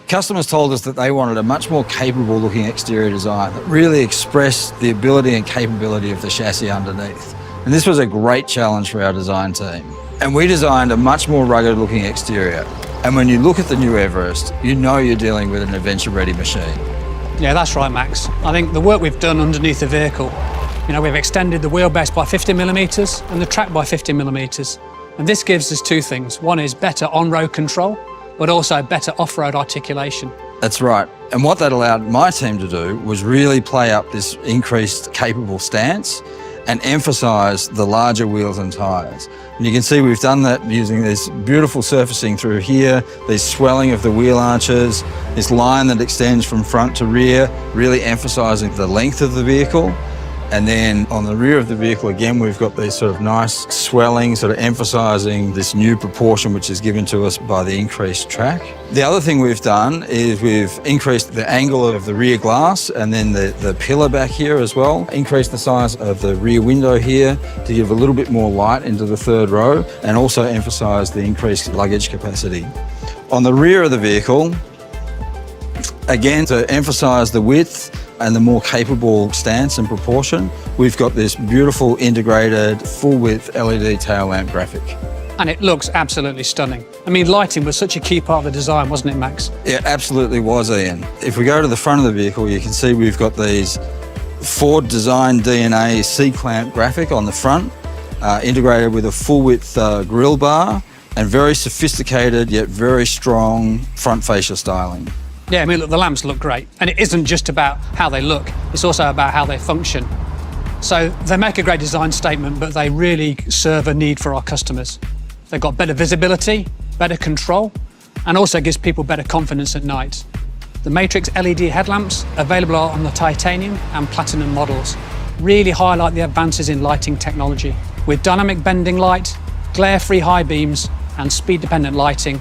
Customers told us that they wanted a much more capable looking exterior design that really expressed the ability and capability of the chassis underneath. And this was a great challenge for our design team. And we designed a much more rugged looking exterior. And when you look at the new Everest, you know you're dealing with an adventure-ready machine. Yeah, that's right, Max. I think the work we've done underneath the vehicle, we've extended the wheelbase by 50 millimetres and the track by 50 millimetres. And this gives us two things. One is better on-road control, but also better off-road articulation. That's right. And what that allowed my team to do was really play up this increased capable stance and emphasise the larger wheels and tyres. And you can see we've done that using this beautiful surfacing through here, this swelling of the wheel arches, this line that extends from front to rear, really emphasising the length of the vehicle. And then on the rear of the vehicle, again, we've got these sort of nice swelling, sort of emphasising this new proportion which is given to us by the increased track. The other thing we've done is we've increased the angle of the rear glass and then the pillar back here as well. Increased the size of the rear window here to give a little bit more light into the third row and also emphasise the increased luggage capacity. On the rear of the vehicle, again, to emphasise the width and the more capable stance and proportion, we've got this beautiful integrated full width LED tail lamp graphic. And it looks absolutely stunning. I mean, lighting was such a key part of the design, wasn't it, Max? It absolutely was, Ian. If we go to the front of the vehicle, you can see we've got these Ford design DNA C-clamp graphic on the front, integrated with a full width grille bar and very sophisticated yet very strong front fascia styling. Yeah, I mean, look, the lamps look great. And it isn't just about how they look, it's also about how they function. So they make a great design statement, but they really serve a need for our customers. They've got better visibility, better control, and also gives people better confidence at night. The Matrix LED headlamps, available on the titanium and platinum models, really highlight the advances in lighting technology. With dynamic bending light, glare-free high beams, and speed-dependent lighting,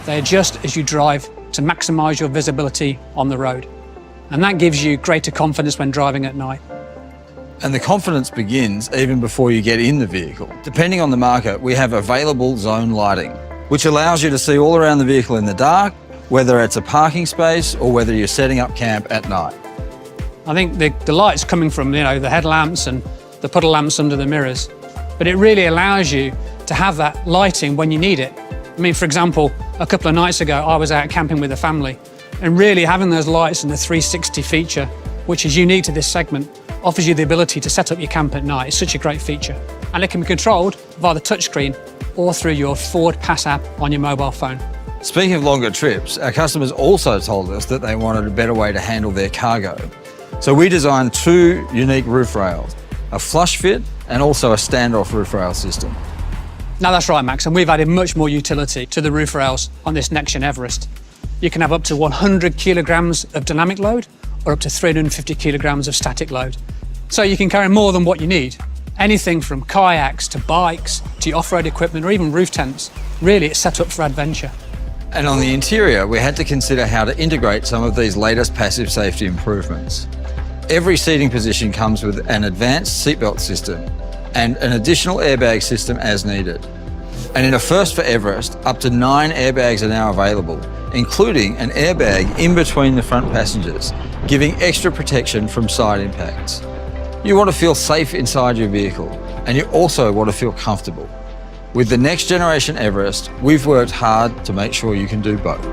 they adjust as you drive to maximise your visibility on the road. And that gives you greater confidence when driving at night. And the confidence begins even before you get in the vehicle. Depending on the market, we have available zone lighting, which allows you to see all around the vehicle in the dark, whether it's a parking space or whether you're setting up camp at night. I think the light's coming from the headlamps and the puddle lamps under the mirrors, but it really allows you to have that lighting when you need it. I mean, for example, a couple of nights ago, I was out camping with a family, and really having those lights and the 360 feature, which is unique to this segment, offers you the ability to set up your camp at night. It's such a great feature. And it can be controlled via the touchscreen or through your Ford Pass app on your mobile phone. Speaking of longer trips, our customers also told us that they wanted a better way to handle their cargo. So we designed two unique roof rails, a flush fit and also a standoff roof rail system. Now that's right, Max, and we've added much more utility to the roof rails on this next-gen Everest. You can have up to 100 kilograms of dynamic load or up to 350 kilograms of static load. So you can carry more than what you need. Anything from kayaks to bikes to your off-road equipment or even roof tents. Really, it's set up for adventure. And on the interior, we had to consider how to integrate some of these latest passive safety improvements. Every seating position comes with an advanced seatbelt system and an additional airbag system as needed. And in a first for Everest, up to 9 airbags are now available, including an airbag in between the front passengers, giving extra protection from side impacts. You want to feel safe inside your vehicle, and you also want to feel comfortable. With the next generation Everest, we've worked hard to make sure you can do both.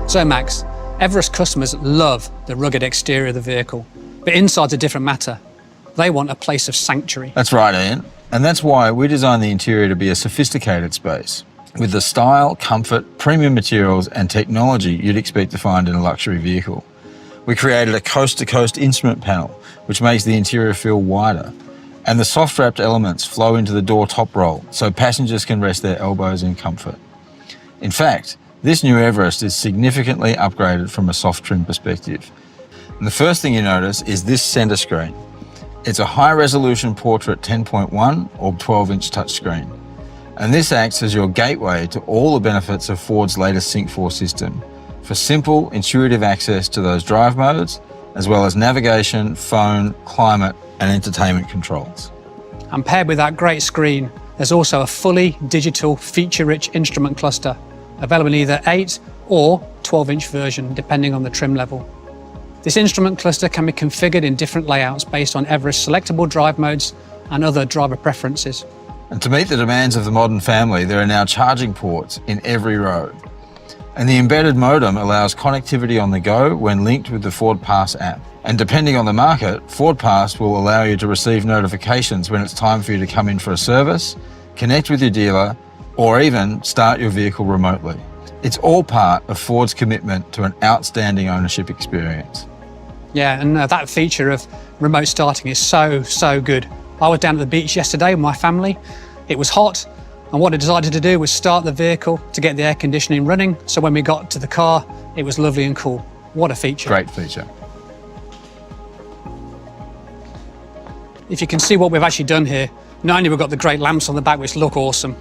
So Max, Everest customers love the rugged exterior of the vehicle, but inside's a different matter. They want a place of sanctuary. That's right, Ian. And that's why we designed the interior to be a sophisticated space, with the style, comfort, premium materials and technology you'd expect to find in a luxury vehicle. We created a coast-to-coast instrument panel, which makes the interior feel wider. And the soft-wrapped elements flow into the door top roll, so passengers can rest their elbows in comfort. In fact, this new Everest is significantly upgraded from a soft trim perspective. And the first thing you notice is this center screen. It's a high-resolution portrait 10.1 or 12-inch touchscreen. And this acts as your gateway to all the benefits of Ford's latest Sync 4 system for simple, intuitive access to those drive modes as well as navigation, phone, climate, and entertainment controls. And paired with that great screen, there's also a fully digital feature-rich instrument cluster, available in either 8 or 12-inch version, depending on the trim level. This instrument cluster can be configured in different layouts based on Everest selectable drive modes and other driver preferences. And to meet the demands of the modern family, there are now charging ports in every row. And the embedded modem allows connectivity on the go when linked with the Ford Pass app. And depending on the market, Ford Pass will allow you to receive notifications when it's time for you to come in for a service, connect with your dealer, or even start your vehicle remotely. It's all part of Ford's commitment to an outstanding ownership experience. Yeah, and that feature of remote starting is so good. I was down at the beach yesterday with my family. It was hot, and what I decided to do was start the vehicle to get the air conditioning running, so when we got to the car, it was lovely and cool. What a feature. Great feature. If you can see what we've actually done here, not only we've got the great lamps on the back which look awesome,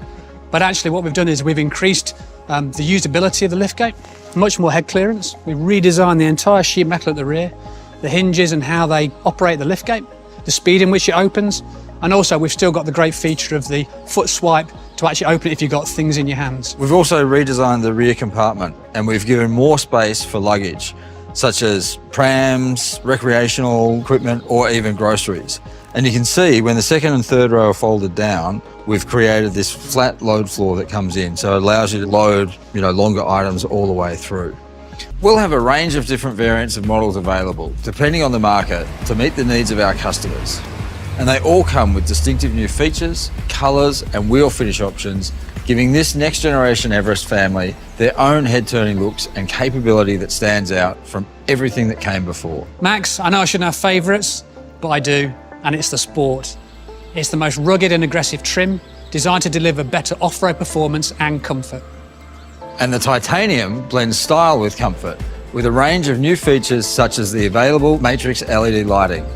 but actually what we've done is we've increased the usability of the liftgate, much more head clearance. We've redesigned the entire sheet metal at the rear, the hinges and how they operate the liftgate, the speed in which it opens, and also we've still got the great feature of the foot swipe to actually open it if you've got things in your hands. We've also redesigned the rear compartment, and we've given more space for luggage, such as prams, recreational equipment, or even groceries. And you can see when the second and third row are folded down, we've created this flat load floor that comes in, so it allows you to load, longer items all the way through. We'll have a range of different variants of models available, depending on the market, to meet the needs of our customers. And they all come with distinctive new features, colours and wheel finish options, giving this next generation Everest family their own head-turning looks and capability that stands out from everything that came before. Max, I know I shouldn't have favourites, but I do, and it's the Sport. It's the most rugged and aggressive trim, designed to deliver better off-road performance and comfort. And the Titanium blends style with comfort, with a range of new features such as the available Matrix LED lighting.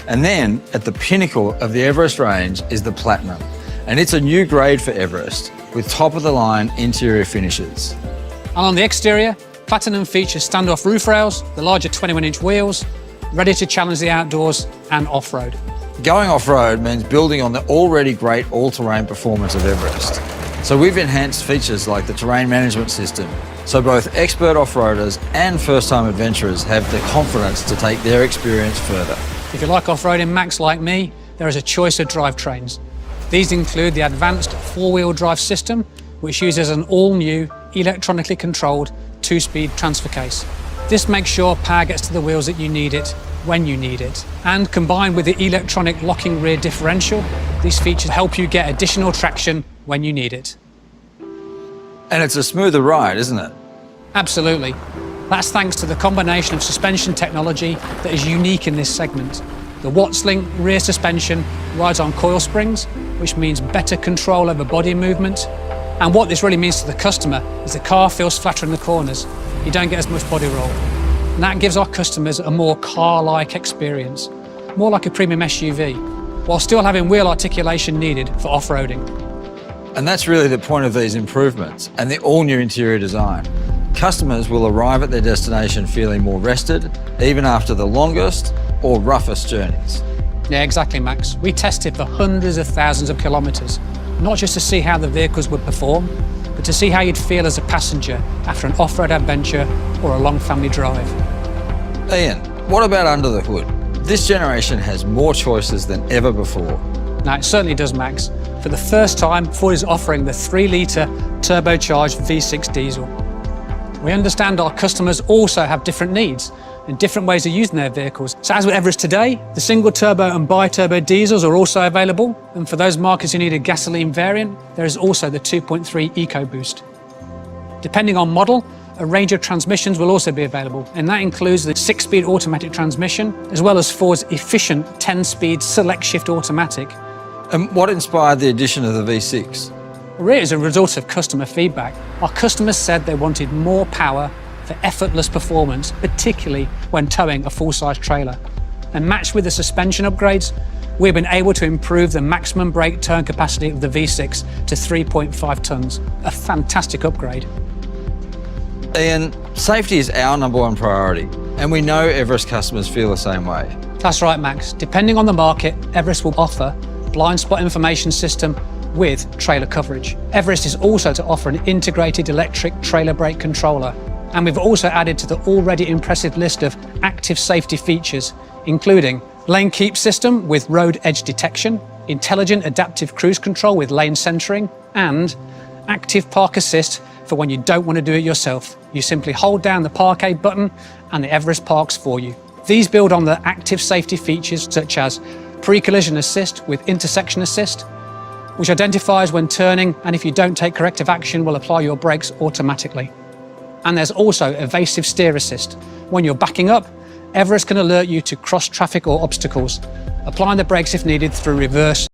And then, at the pinnacle of the Everest range is the Platinum, and it's a new grade for Everest, with top-of-the-line interior finishes. And on the exterior, Platinum features standoff roof rails, the larger 21-inch wheels, ready to challenge the outdoors and off-road. Going off-road means building on the already great all-terrain performance of Everest. So we've enhanced features like the terrain management system, so both expert off-roaders and first-time adventurers have the confidence to take their experience further. If you like off-roading, Max, like me, there is a choice of drivetrains. These include the advanced four-wheel drive system, which uses an all-new electronically controlled 2-speed transfer case. This makes sure power gets to the wheels that you need it, when you need it. And combined with the electronic locking rear differential, these features help you get additional traction when you need it. And it's a smoother ride, isn't it? Absolutely. That's thanks to the combination of suspension technology that is unique in this segment. The Wattslink rear suspension rides on coil springs, which means better control over body movement. And what this really means to the customer is the car feels flatter in the corners. You don't get as much body roll. And that gives our customers a more car-like experience, more like a premium SUV, while still having wheel articulation needed for off-roading. And that's really the point of these improvements and the all-new interior design. Customers will arrive at their destination feeling more rested, even after the longest or roughest journeys. Yeah, exactly, Max. We tested for hundreds of thousands of kilometres, not just to see how the vehicles would perform, but to see how you'd feel as a passenger after an off-road adventure or a long family drive. Ian, what about under the hood? This generation has more choices than ever before. Now, it certainly does, Max. For the first time, Ford is offering the 3-litre turbocharged V6 diesel. We understand our customers also have different needs and different ways of using their vehicles. So as with Everest today, the single turbo and bi-turbo diesels are also available. And for those markets who need a gasoline variant, there is also the 2.3 EcoBoost. Depending on model, a range of transmissions will also be available, and that includes the 6-speed automatic transmission, as well as Ford's efficient 10-speed select shift automatic. And what inspired the addition of the V6? Really, as a result of customer feedback, our customers said they wanted more power for effortless performance, particularly when towing a full-size trailer. And matched with the suspension upgrades, we've been able to improve the maximum brake turn capacity of the V6 to 3.5 tonnes, a fantastic upgrade. Ian, safety is our #1 priority. And we know Everest customers feel the same way. That's right, Max. Depending on the market, Everest will offer blind spot information system with trailer coverage. Everest is also to offer an integrated electric trailer brake controller. And we've also added to the already impressive list of active safety features, including lane keep system with road edge detection, intelligent adaptive cruise control with lane centering, and active park assist for when you don't want to do it yourself. You simply hold down the park aid button and the Everest parks for you. These build on the active safety features such as pre-collision assist with intersection assist, which identifies when turning, and if you don't take corrective action, will apply your brakes automatically. And there's also evasive steer assist. When you're backing up, Everest can alert you to cross traffic or obstacles, applying the brakes if needed through reverse